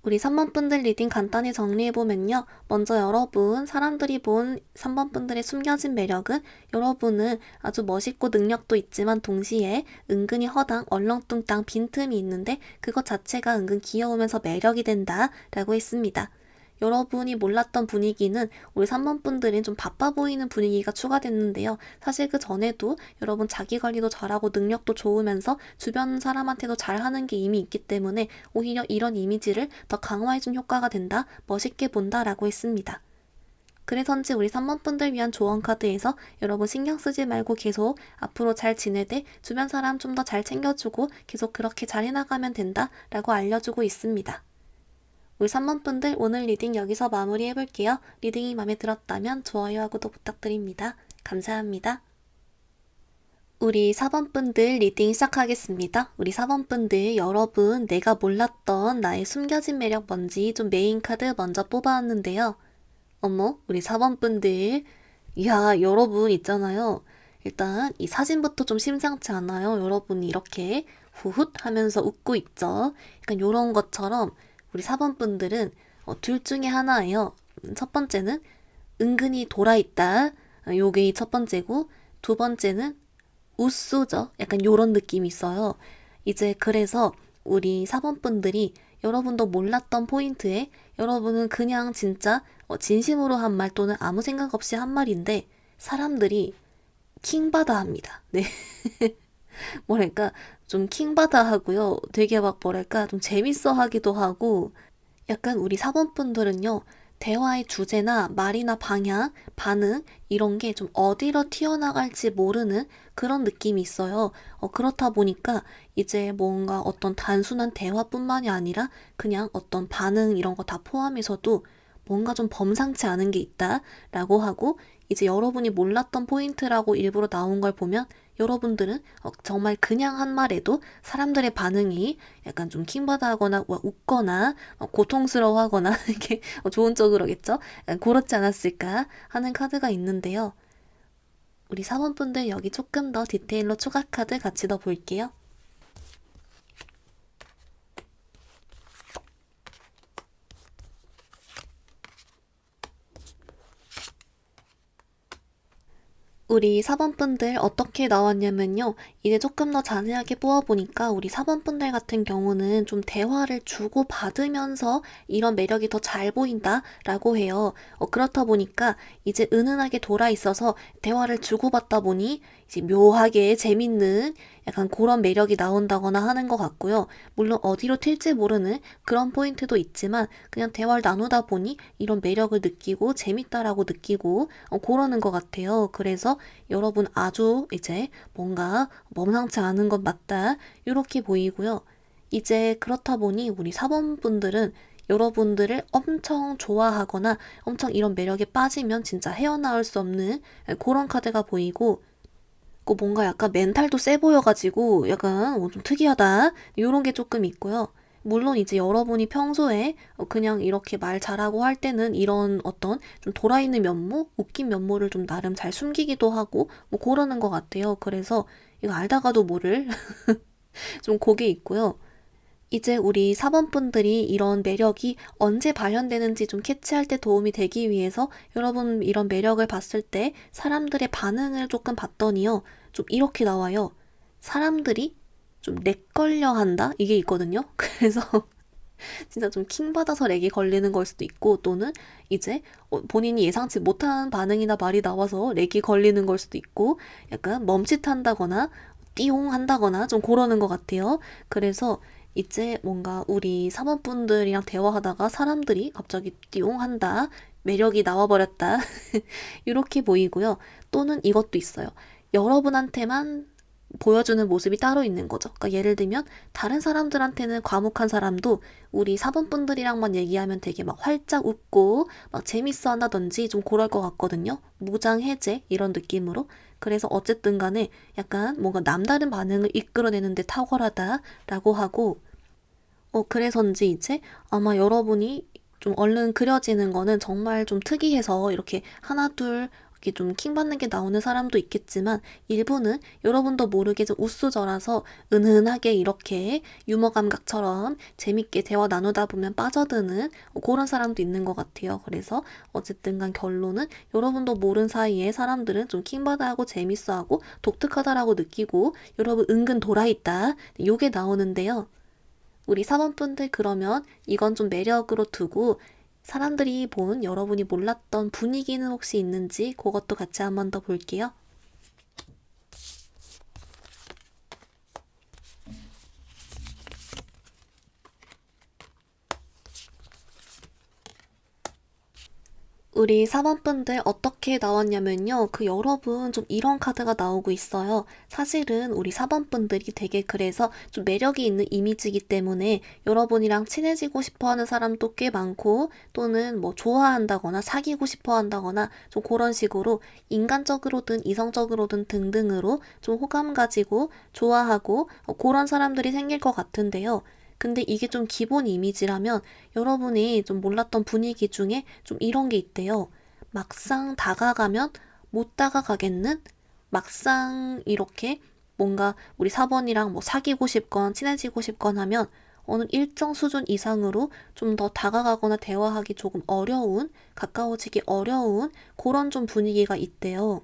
우리 3번 분들 리딩 간단히 정리해보면요. 먼저 여러분, 사람들이 본 3번 분들의 숨겨진 매력은 여러분은 아주 멋있고 능력도 있지만 동시에 은근히 허당, 얼렁뚱땅 빈틈이 있는데 그것 자체가 은근 귀여우면서 매력이 된다 라고 했습니다. 여러분이 몰랐던 분위기는 우리 3번 분들은 좀 바빠 보이는 분위기가 추가됐는데요. 사실 그 전에도 여러분 자기 관리도 잘하고 능력도 좋으면서 주변 사람한테도 잘하는 게 이미 있기 때문에 오히려 이런 이미지를 더 강화해준 효과가 된다, 멋있게 본다라고 했습니다. 그래서인지 우리 3번 분들 위한 조언 카드에서 여러분 신경 쓰지 말고 계속 앞으로 잘 지내되 주변 사람 좀 더 잘 챙겨주고 계속 그렇게 잘 해나가면 된다 라고 알려주고 있습니다. 우리 3번 분들 오늘 리딩 여기서 마무리해볼게요. 리딩이 마음에 들었다면 좋아요와 구독 부탁드립니다. 감사합니다. 우리 4번 분들 리딩 시작하겠습니다. 우리 4번 분들 여러분 내가 몰랐던 나의 숨겨진 매력 뭔지 좀 메인 카드 먼저 뽑아왔는데요. 어머 우리 4번 분들 이야 여러분 있잖아요. 일단 이 사진부터 좀 심상치 않아요. 여러분이 이렇게 후훗 하면서 웃고 있죠. 약간 요런 것처럼 우리 4번 분들은 둘 중에 하나예요. 첫 번째는 은근히 돌아있다. 요게 첫 번째고 두 번째는 우쏘죠. 약간 요런 느낌이 있어요. 이제 그래서 우리 4번 분들이 여러분도 몰랐던 포인트에 여러분은 그냥 진짜 진심으로 한 말 또는 아무 생각 없이 한 말인데 사람들이 킹받아 합니다. 네. 뭐랄까 좀 킹받아 하고요. 되게 막 뭐랄까 좀 재밌어 하기도 하고 약간 우리 4번 분들은요. 대화의 주제나 말이나 방향, 반응 이런 게 좀 어디로 튀어나갈지 모르는 그런 느낌이 있어요. 그렇다 보니까 이제 뭔가 어떤 단순한 대화뿐만이 아니라 그냥 어떤 반응 이런 거 다 포함해서도 뭔가 좀 범상치 않은 게 있다라고 하고 이제 여러분이 몰랐던 포인트라고 일부러 나온 걸 보면 여러분들은 정말 그냥 한 말에도 사람들의 반응이 약간 좀 킹받아하거나 웃거나 고통스러워하거나 이게 좋은 쪽으로겠죠? 그렇지 않았을까 하는 카드가 있는데요. 우리 4번 분들 여기 조금 더 디테일로 추가 카드 같이 더 볼게요. 우리 4번 분들 어떻게 나왔냐면요. 이제 조금 더 자세하게 뽑아보니까 우리 4번 분들 같은 경우는 좀 대화를 주고받으면서 이런 매력이 더 잘 보인다라고 해요. 그렇다 보니까 이제 은은하게 돌아 있어서 대화를 주고받다 보니 이제 묘하게 재밌는 약간 그런 매력이 나온다거나 하는 것 같고요. 물론 어디로 튈지 모르는 그런 포인트도 있지만 그냥 대화를 나누다 보니 이런 매력을 느끼고 재밌다라고 느끼고 그러는 것 같아요. 그래서 여러분 아주 이제 뭔가 범상치 않은 것 맞다 이렇게 보이고요. 이제 그렇다 보니 우리 4번 분들은 여러분들을 엄청 좋아하거나 엄청 이런 매력에 빠지면 진짜 헤어나올 수 없는 그런 카드가 보이고 뭔가 약간 멘탈도 세 보여가지고 약간 좀 특이하다 이런 게 조금 있고요. 물론 이제 여러분이 평소에 그냥 이렇게 말 잘하고 할 때는 이런 어떤 좀 돌아있는 면모, 웃긴 면모를 좀 나름 잘 숨기기도 하고 뭐 그러는 것 같아요. 그래서 이거 알다가도 모를 좀 그게 있고요. 이제 우리 4번 분들이 이런 매력이 언제 발현되는지 좀 캐치할 때 도움이 되기 위해서 여러분 이런 매력을 봤을 때 사람들의 반응을 조금 봤더니요. 좀 이렇게 나와요. 사람들이 좀 렉 걸려 한다? 이게 있거든요. 그래서 진짜 좀 킹받아서 렉이 걸리는 걸 수도 있고 또는 이제 본인이 예상치 못한 반응이나 말이 나와서 렉이 걸리는 걸 수도 있고 약간 멈칫한다거나 띠용 한다거나 좀 그러는 것 같아요. 그래서 이제 뭔가 우리 사모분들이랑 대화하다가 사람들이 갑자기 띠용 한다. 매력이 나와버렸다. 이렇게 보이고요. 또는 이것도 있어요. 여러분한테만 보여주는 모습이 따로 있는 거죠. 그러니까 예를 들면 다른 사람들한테는 과묵한 사람도 우리 사범분들이랑만 얘기하면 되게 막 활짝 웃고 막 재밌어 한다든지 좀 그럴 것 같거든요. 무장해제 이런 느낌으로. 그래서 어쨌든 간에 약간 뭔가 남다른 반응을 이끌어내는 데 탁월하다라고 하고, 그래서인지 이제 아마 여러분이 좀 얼른 그려지는 거는 정말 좀 특이해서 이렇게 하나, 둘, 이렇게 좀 킹받는 게 나오는 사람도 있겠지만 일부는 여러분도 모르게 좀 우수저라서 은은하게 이렇게 유머 감각처럼 재밌게 대화 나누다 보면 빠져드는 그런 사람도 있는 것 같아요. 그래서 어쨌든 간 결론은 여러분도 모르는 사이에 사람들은 좀 킹받아하고 재밌어하고 독특하다라고 느끼고 여러분 은근 돌아있다. 요게 나오는데요. 우리 사원분들 그러면 이건 좀 매력으로 두고 사람들이 본 여러분이 몰랐던 분위기는 혹시 있는지 그것도 같이 한 번 더 볼게요. 우리 사원분들 어떻게 나왔냐면요. 여러분 좀 이런 카드가 나오고 있어요. 사실은 우리 사원분들이 되게 그래서 좀 매력이 있는 이미지이기 때문에 여러분이랑 친해지고 싶어 하는 사람도 꽤 많고 또는 뭐 좋아한다거나 사귀고 싶어 한다거나 좀 그런 식으로 인간적으로든 이성적으로든 등등으로 좀 호감 가지고 좋아하고 그런 사람들이 생길 것 같은데요. 근데 이게 좀 기본 이미지라면 여러분이 좀 몰랐던 분위기 중에 좀 이런 게 있대요. 막상 다가가면 못 다가가겠는? 막상 이렇게 뭔가 우리 4번이랑 뭐 사귀고 싶건 친해지고 싶건 하면 어느 일정 수준 이상으로 좀 더 다가가거나 대화하기 조금 어려운, 가까워지기 어려운 그런 좀 분위기가 있대요.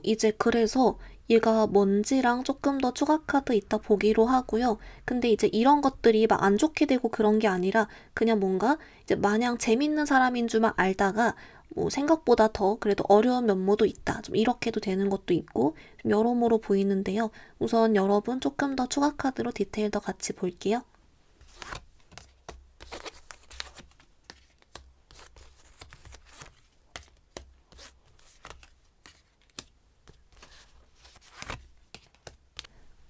이제 그래서 얘가 뭔지랑 조금 더 추가 카드 이따 보기로 하고요. 근데 이제 이런 것들이 막 안 좋게 되고 그런 게 아니라 그냥 뭔가 이제 마냥 재밌는 사람인 줄만 알다가 뭐 생각보다 더 그래도 어려운 면모도 있다. 좀 이렇게도 되는 것도 있고 좀 여러모로 보이는데요. 우선 여러분 조금 더 추가 카드로 디테일 더 같이 볼게요.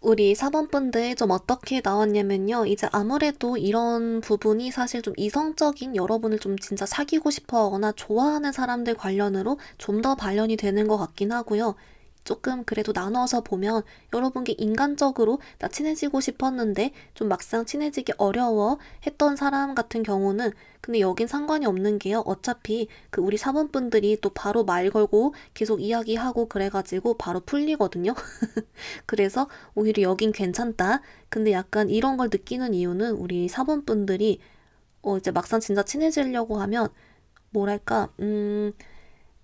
우리 사번분들 좀 어떻게 나왔냐면요. 이제 아무래도 이런 부분이 사실 좀 이성적인 여러분을 좀 진짜 사귀고 싶어 하거나 좋아하는 사람들 관련으로 좀 더 발현이 되는 것 같긴 하고요. 조금 그래도 나눠서 보면 여러분께 인간적으로 나 친해지고 싶었는데 좀 막상 친해지기 어려워 했던 사람 같은 경우는 근데 여긴 상관이 없는 게요. 어차피 우리 사번분들이 또 바로 말 걸고 계속 이야기하고 그래가지고 바로 풀리거든요. 그래서 오히려 여긴 괜찮다. 근데 약간 이런 걸 느끼는 이유는 우리 사본분들이 이제 막상 진짜 친해지려고 하면 뭐랄까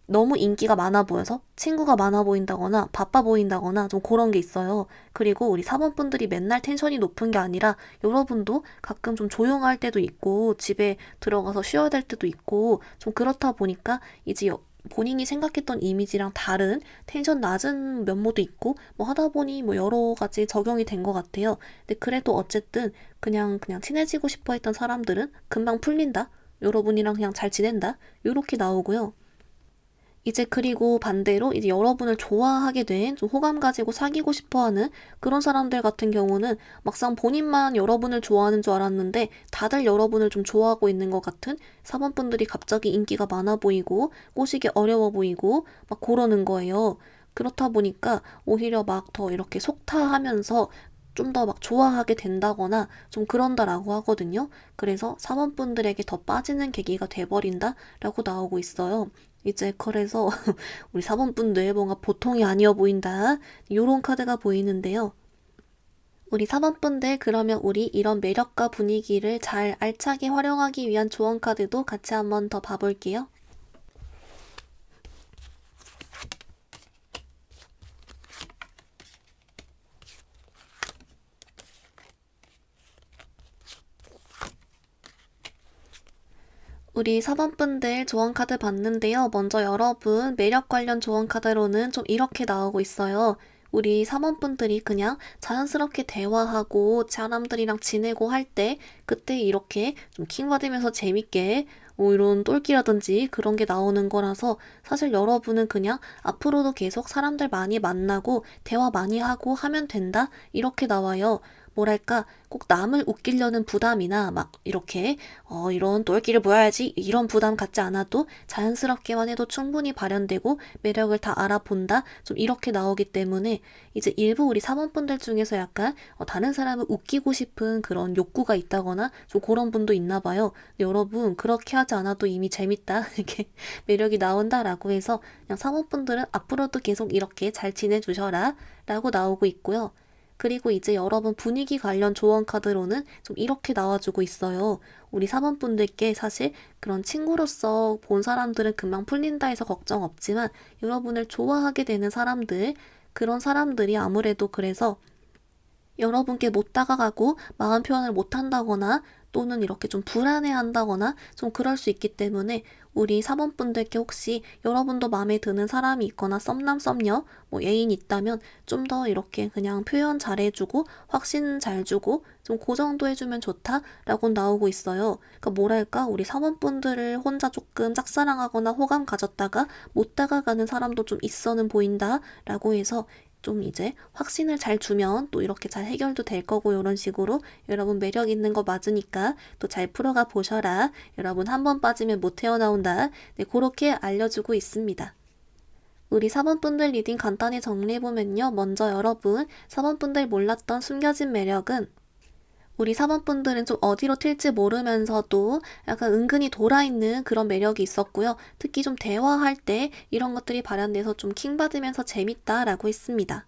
너무 인기가 많아 보여서 친구가 많아 보인다거나 바빠 보인다거나 좀 그런 게 있어요. 그리고 우리 사본분들이 맨날 텐션이 높은 게 아니라 여러분도 가끔 좀 조용할 때도 있고 집에 들어가서 쉬어야 될 때도 있고 좀 그렇다 보니까 이제 본인이 생각했던 이미지랑 다른 텐션 낮은 면모도 있고 뭐 하다 보니 뭐 여러 가지 적용이 된 것 같아요. 근데 그래도 어쨌든 그냥 친해지고 싶어 했던 사람들은 금방 풀린다. 여러분이랑 그냥 잘 지낸다. 요렇게 나오고요. 이제 그리고 반대로 이제 여러분을 좋아하게 된 좀 호감 가지고 사귀고 싶어 하는 그런 사람들 같은 경우는 막상 본인만 여러분을 좋아하는 줄 알았는데 다들 여러분을 좀 좋아하고 있는 것 같은 사범분들이 갑자기 인기가 많아 보이고 꼬시기 어려워 보이고 막 그러는 거예요. 그렇다 보니까 오히려 막 더 이렇게 속타하면서 좀 더 막 좋아하게 된다거나 좀 그런다라고 하거든요. 그래서 사범분들에게 더 빠지는 계기가 돼버린다라고 나오고 있어요. 이제 그래서 우리 사번분들 뭔가 보통이 아니어 보인다. 요런 카드가 보이는데요. 우리 사번분들 그러면 우리 이런 매력과 분위기를 잘 알차게 활용하기 위한 조언 카드도 같이 한번 더 봐볼게요. 우리 사번분들 조언 카드 봤는데요. 먼저 여러분 매력 관련 조언 카드로는 좀 이렇게 나오고 있어요. 우리 사번분들이 그냥 자연스럽게 대화하고 사람들이랑 지내고 할 때 그때 이렇게 좀 킹받으면서 재밌게 뭐 이런 똘끼라든지 그런 게 나오는 거라서 사실 여러분은 그냥 앞으로도 계속 사람들 많이 만나고 대화 많이 하고 하면 된다 이렇게 나와요. 뭐랄까, 꼭 남을 웃기려는 부담이나 막 이렇게, 이런 똘끼를 보여야지 이런 부담 갖지 않아도 자연스럽게만 해도 충분히 발현되고 매력을 다 알아본다. 좀 이렇게 나오기 때문에 이제 일부 우리 사원분들 중에서 약간 다른 사람을 웃기고 싶은 그런 욕구가 있다거나 좀 그런 분도 있나 봐요. 근데 여러분, 그렇게 하지 않아도 이미 재밌다. 이렇게 매력이 나온다라고 해서 그냥 사원분들은 앞으로도 계속 이렇게 잘 지내주셔라 라고 나오고 있고요. 그리고 이제 여러분 분위기 관련 조언 카드로는 좀 이렇게 나와주고 있어요. 우리 사원분들께 사실 그런 친구로서 본 사람들은 금방 풀린다 해서 걱정 없지만 여러분을 좋아하게 되는 사람들, 그런 사람들이 아무래도 그래서 여러분께 못 다가가고 마음 표현을 못 한다거나 또는 이렇게 좀 불안해한다거나 좀 그럴 수 있기 때문에 우리 사원분들께 혹시 여러분도 마음에 드는 사람이 있거나 썸남 썸녀 뭐 애인 있다면 좀 더 이렇게 그냥 표현 잘해주고 확신 잘 주고 좀 그 정도 해주면 좋다라고 나오고 있어요. 그러니까 뭐랄까 우리 사원분들을 혼자 조금 짝사랑하거나 호감 가졌다가 못 다가가는 사람도 좀 있어는 보인다라고 해서 좀 이제 확신을 잘 주면 또 이렇게 잘 해결도 될 거고 이런 식으로 여러분 매력 있는 거 맞으니까 또 잘 풀어가 보셔라. 여러분 한 번 빠지면 못 헤어나온다. 네, 그렇게 알려주고 있습니다. 우리 사번분들 리딩 간단히 정리해보면요. 먼저 여러분, 사번분들 몰랐던 숨겨진 매력은 우리 사번분들은 좀 어디로 튈지 모르면서도 약간 은근히 돌아있는 그런 매력이 있었고요. 특히 좀 대화할 때 이런 것들이 발현돼서 좀 킹받으면서 재밌다라고 했습니다.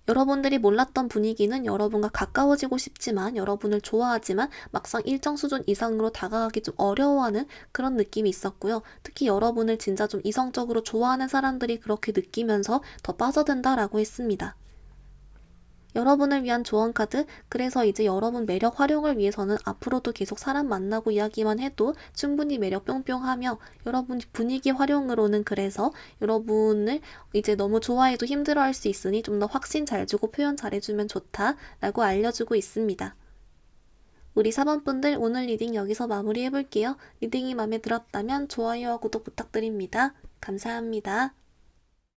여러분들이 몰랐던 분위기는 여러분과 가까워지고 싶지만 여러분을 좋아하지만 막상 일정 수준 이상으로 다가가기 좀 어려워하는 그런 느낌이 있었고요. 특히 여러분을 진짜 좀 이성적으로 좋아하는 사람들이 그렇게 느끼면서 더 빠져든다라고 했습니다. 여러분을 위한 조언 카드, 그래서 이제 여러분 매력 활용을 위해서는 앞으로도 계속 사람 만나고 이야기만 해도 충분히 매력 뿅뿅하며 여러분 분위기 활용으로는 그래서 여러분을 이제 너무 좋아해도 힘들어할 수 있으니 좀 더 확신 잘 주고 표현 잘해주면 좋다라고 알려주고 있습니다. 우리 사번분들 오늘 리딩 여기서 마무리해볼게요. 리딩이 마음에 들었다면 좋아요와 구독 부탁드립니다. 감사합니다.